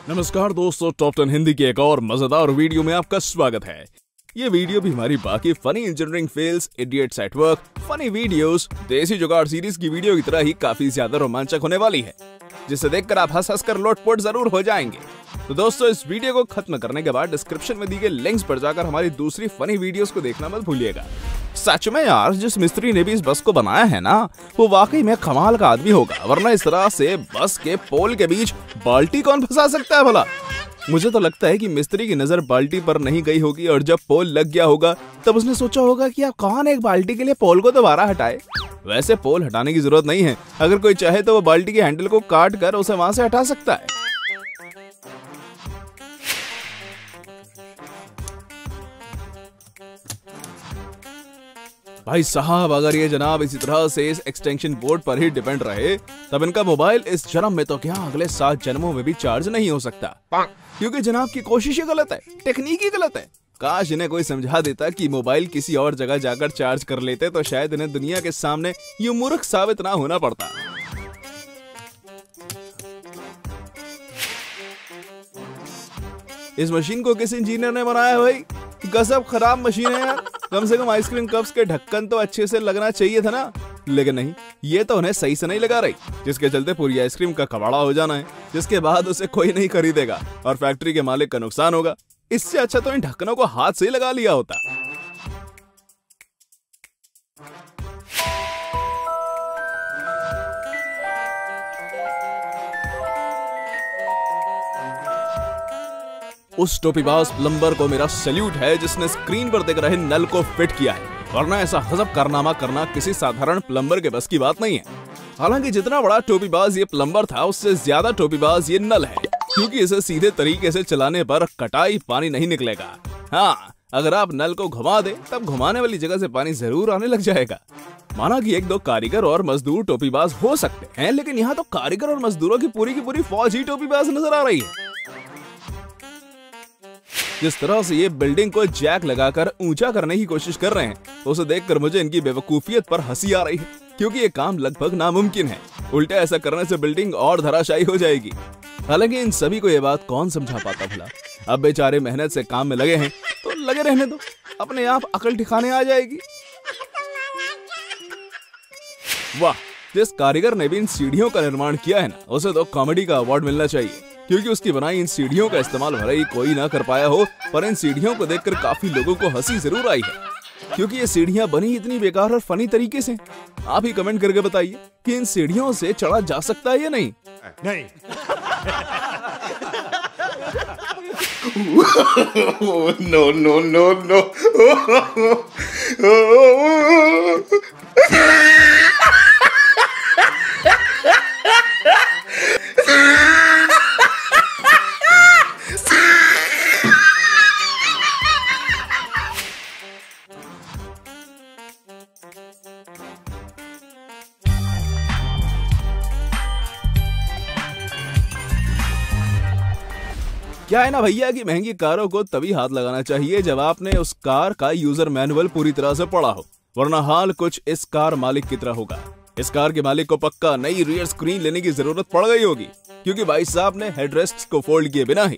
नमस्कार दोस्तों, टॉप 10 हिंदी के एक और मजेदार वीडियो में आपका स्वागत है। ये वीडियो भी हमारी बाकी funny engineering fails, idiots at work, funny videos, देसी जुगाड़ सीरीज की वीडियो की तरह ही काफी ज्यादा रोमांचक होने वाली है, जिसे देखकर आप हंस कर लोटपोट जरूर हो जाएंगे। तो दोस्तों, इस वीडियो को खत्म करने के बाद डिस्क्रिप्शन में दी गई लिंक्स पर जाकर हमारी दूसरी फनी वीडियोस को देखना मत भूलिएगा। सच में यार, जिस मिस्त्री ने भी इस बस को बनाया है ना, वो वाकई में कमाल का आदमी होगा, वरना इस तरह से बस के पोल के बीच बाल्टी कौन फंसा सकता है भला। मुझे तो लगता है कि मिस्त्री की नजर बाल्टी पर नहीं गई होगी और जब पोल लग गया होगा तब उसने सोचा होगा कि अब कौन एक बाल्टी के लिए पोल को दोबारा हटाए। वैसे पोल हटाने की जरूरत नहीं है, अगर कोई चाहे तो वो बाल्टी के हैंडल को काट कर उसे वहां से हटा सकता है। भाई साहब, अगर ये जनाब इसी तरह से इस एक्सटेंशन बोर्ड पर ही डिपेंड रहे तब इनका मोबाइल इस जन्म में तो क्या अगले 7 जन्मों में भी चार्ज नहीं हो सकता, क्योंकि जनाब की कोशिश ही गलत है, टेक्निक ही गलत है। काश इन्हें कोई समझा देता कि मोबाइल किसी और जगह जाकर चार्ज कर लेते तो शायद इन्हें दुनिया के सामने यूं मूर्ख साबित ना होना पड़ता। इस मशीन को किस इंजीनियर ने बनाया भाई? गजब खराब मशीन है यार। कम से कम आइसक्रीम कप्स के ढक्कन तो अच्छे से लगना चाहिए था ना, लेकिन नहीं, ये तो उन्हें सही से नहीं लगा रही, जिसके चलते पूरी आइसक्रीम का कबाड़ा हो जाना है, जिसके बाद उसे कोई नहीं खरीदेगा और फैक्ट्री के मालिक का नुकसान होगा। इससे अच्छा तो इन ढक्कनों को हाथ से ही लगा लिया होता। उस टोपीबाज प्लम्बर को मेरा सैल्यूट है जिसने स्क्रीन पर दिख रहे नल को फिट किया है, वरना ऐसा गजब कारनामा करना किसी साधारण प्लम्बर के बस की बात नहीं है। हालांकि जितना बड़ा टोपीबाज ये प्लम्बर था, उससे ज्यादा टोपीबाज ये नल है, क्योंकि इसे सीधे तरीके से चलाने पर कटाई पानी नहीं निकलेगा। हाँ, अगर आप नल को घुमा दे तब घुमाने वाली जगह से पानी जरूर आने लग जाएगा। माना कि 1-2 कारीगर और मजदूर टोपीबाज हो सकते हैं, लेकिन यहाँ तो कारीगर और मजदूरों की पूरी फौज ही टोपीबाज नजर आ रही है। जिस तरह से ये बिल्डिंग को जैक लगाकर ऊंचा करने की कोशिश कर रहे हैं, उसे देखकर मुझे इनकी बेवकूफियत पर हंसी आ रही है, क्योंकि ये काम लगभग नामुमकिन है। उल्टा ऐसा करने से बिल्डिंग और धराशायी हो जाएगी। हालांकि इन सभी को ये बात कौन समझा पाता भला। अब बेचारे मेहनत से काम में लगे हैं तो लगे रहने दो, अपने आप अकल ठिकाने आ जाएगी। वाह, जिस कारीगर ने भी इन सीढ़ियों का निर्माण किया है ना, उसे तो कॉमेडी का अवार्ड मिलना चाहिए, क्योंकि उसकी बनाई इन सीढ़ियों का इस्तेमाल भले ही कोई ना कर पाया हो, पर इन सीढ़ियों को देखकर काफी लोगों को हंसी जरूर आई है, क्योंकि ये सीढ़ियां बनी इतनी बेकार और फनी तरीके से। आप ही कमेंट करके बताइए कि इन सीढ़ियों से चढ़ा जा सकता है या नहीं। नहीं। No no no no. क्या है ना भैया कि महंगी कारों को तभी हाथ लगाना चाहिए जब आपने उस कार का यूजर मैनुअल पूरी तरह से पढ़ा हो, वरना हाल कुछ इस कार मालिक की तरह होगा। इस कार के मालिक को पक्का नई रियर स्क्रीन लेने की जरूरत पड़ गई होगी, क्योंकि भाई साहब ने हेडरेस्ट को फोल्ड किए बिना ही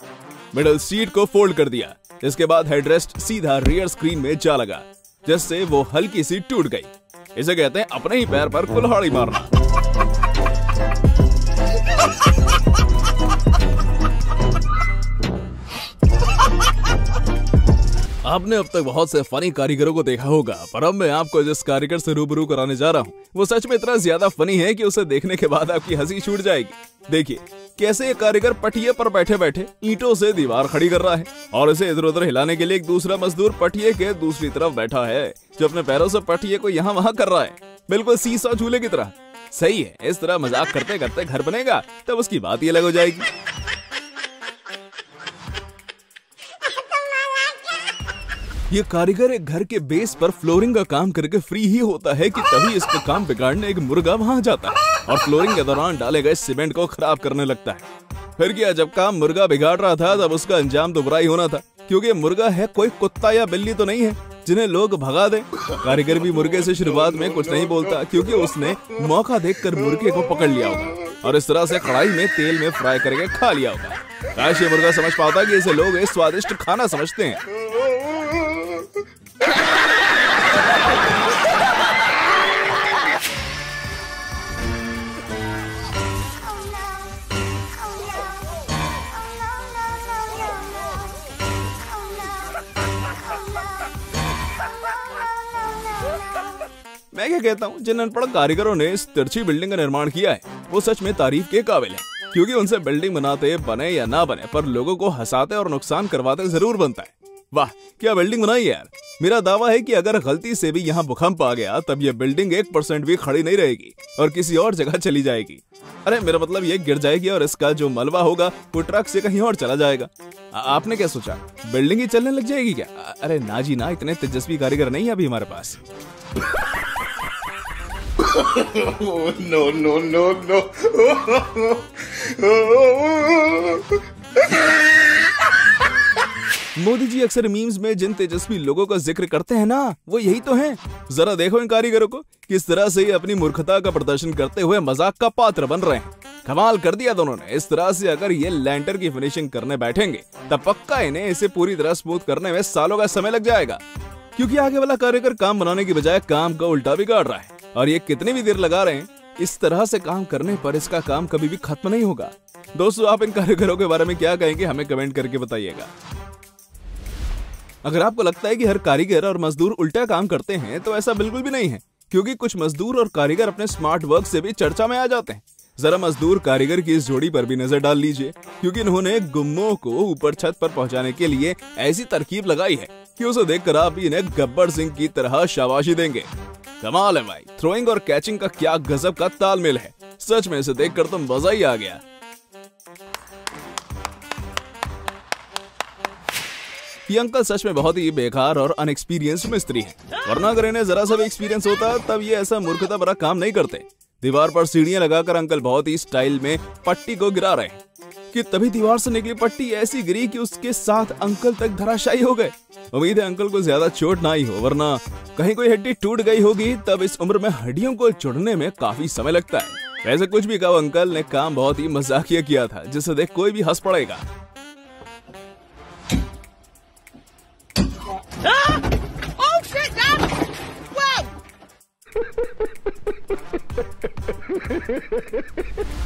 मिडल सीट को फोल्ड कर दिया। इसके बाद हेडरेस्ट सीधा रियर स्क्रीन में जा लगा, जिससे वो हल्की सी टूट गई। इसे कहते हैं अपने ही पैर पर कुल्हाड़ी मारना। आपने अब तक बहुत से फनी कारीगरों को देखा होगा, पर अब मैं आपको जिस कारीगर से रूबरू कराने जा रहा हूँ वो सच में इतना ज्यादा फनी है कि उसे देखने के बाद आपकी हंसी छूट जाएगी। देखिए कैसे ये कारीगर पटिये पर बैठे बैठे ईंटों से दीवार खड़ी कर रहा है, और इसे इधर उधर हिलाने के लिए एक दूसरा मजदूर पटिये के दूसरी तरफ बैठा है, जो अपने पैरों से पटिये को यहाँ वहाँ कर रहा है, बिल्कुल सीसॉ झूले की तरह। सही है, इस तरह मजाक करते करते घर बनेगा तब उसकी बात ही अलग हो जाएगी। ये कारीगर एक घर के बेस पर फ्लोरिंग का काम करके फ्री ही होता है कि तभी इसका काम बिगाड़ने एक मुर्गा वहां जाता है और फ्लोरिंग के दौरान डाले गए सीमेंट को खराब करने लगता है। फिर क्या, जब काम मुर्गा बिगाड़ रहा था तब उसका अंजाम तो बुरा ही होना था, क्योंकि मुर्गा है कोई कुत्ता या बिल्ली तो नहीं है जिन्हें लोग भगा दें। कारीगर भी मुर्गे से शुरुआत में कुछ नहीं बोलता, क्योंकि उसने मौका देखकर मुर्गे को पकड़ लिया होगा और इस तरह से कढ़ाई में तेल में फ्राई करके खा लिया होगा। काश ये मुर्गा समझ पाता कि इसे लोग एक स्वादिष्ट खाना समझते हैं। मैं क्या कहता हूँ, जिन अनपढ़ कारीगरों ने इस तिरछी बिल्डिंग का निर्माण किया है वो सच में तारीफ के काबिल है, क्योंकि उनसे बिल्डिंग बनाते बने या ना बने पर लोगों को हंसाते और नुकसान करवाते जरूर बनता है। वाह क्या बिल्डिंग बनाई है यार। मेरा दावा है कि अगर गलती से भी यहाँ भूकंप आ गया तब ये बिल्डिंग 1% भी खड़ी नहीं रहेगी और किसी और जगह चली जाएगी। अरे मेरा मतलब ये गिर जाएगी और इसका जो मलबा होगा वो ट्रक से कहीं और चला जाएगा। आपने क्या सोचा, बिल्डिंग ही चलने लग जाएगी क्या? अरे ना जी ना, इतने तेजस्वी कारीगर नहीं है अभी हमारे पास। No, no, no, no. Modi ji अक्सर मीम्स में जिन तेजस्वी लोगों का जिक्र करते हैं ना, वो यही तो हैं। जरा देखो इन कारीगरों को, किस तरह से ये अपनी मूर्खता का प्रदर्शन करते हुए मजाक का पात्र बन रहे हैं। कमाल कर दिया दोनों ने। इस तरह से अगर ये लैंटर की फिनिशिंग करने बैठेंगे तब पक्का इन्हें इसे पूरी तरह स्मूथ करने में सालों का समय लग जाएगा, क्योंकि आगे वाला कारीगर काम बनाने की बजाय काम का उल्टा बिगाड़ रहा है। और ये कितनी भी देर लगा रहे हैं, इस तरह से काम करने पर इसका काम कभी भी खत्म नहीं होगा। दोस्तों आप इन कारीगरों के बारे में क्या कहेंगे, हमें कमेंट करके बताइएगा। अगर आपको लगता है कि हर कारीगर और मजदूर उल्टा काम करते हैं तो ऐसा बिल्कुल भी नहीं है, क्योंकि कुछ मजदूर और कारीगर अपने स्मार्ट वर्क से भी चर्चा में आ जाते हैं। जरा मजदूर कारीगर की इस जोड़ी पर भी नजर डाल लीजिए, क्योंकि इन्होंने गुम्मों को ऊपर छत पर पहुंचाने के लिए ऐसी तरकीब लगाई है कि उसे देखकर आप भी इन्हें गब्बर सिंह की तरह शाबाशी देंगे। कमाल है भाई, थ्रोइंग और कैचिंग का क्या गजब का तालमेल है। सच में इसे देखकर तो मजा ही आ गया। ये अंकल सच में बहुत ही बेकार और अनएक्सपीरियंस्ड मिस्त्री हैं, वरना अगर इन्हें जरा सा भी एक्सपीरियंस होता तब ये ऐसा मूर्खता भरा काम नहीं करते। दीवार पर सीढ़ियां लगाकर अंकल बहुत ही स्टाइल में पट्टी को गिरा रहे हैं कि तभी दीवार से निकली पट्टी ऐसी गिरी कि उसके साथ अंकल तक धराशायी हो गए। उम्मीद है अंकल को ज्यादा चोट ना ही हो, वरना कहीं कोई हड्डी टूट गई होगी तब इस उम्र में हड्डियों को जुड़ने में काफी समय लगता है। वैसे कुछ भी कहो, अंकल ने काम बहुत ही मजाकिया किया था, जिसे देख कोई भी हंस पड़ेगा।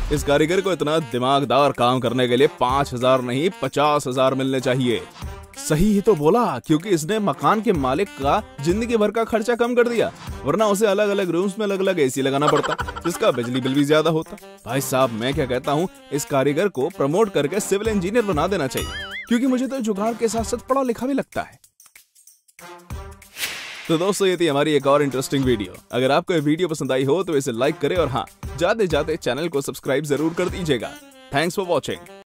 इस कारीगर को इतना दिमागदार काम करने के लिए 5,000 नहीं 50,000 मिलने चाहिए। सही ही तो बोला, क्योंकि इसने मकान के मालिक का जिंदगी भर का खर्चा कम कर दिया, वरना उसे अलग अलग रूम्स में अलग अलग एसी लगाना पड़ता, जिसका बिजली बिल भी ज्यादा होता। भाई साहब मैं क्या कहता हूँ, इस कारीगर को प्रमोट करके सिविल इंजीनियर बना देना चाहिए, क्योंकि मुझे तो जुगाड़ के साथ साथ पढ़ा लिखा भी लगता है। तो दोस्तों ये थी हमारी एक और इंटरेस्टिंग वीडियो। अगर आपको ये वीडियो पसंद आई हो तो इसे लाइक करें और हाँ, जाते जाते चैनल को सब्सक्राइब जरूर कर दीजिएगा। Thanks for watching.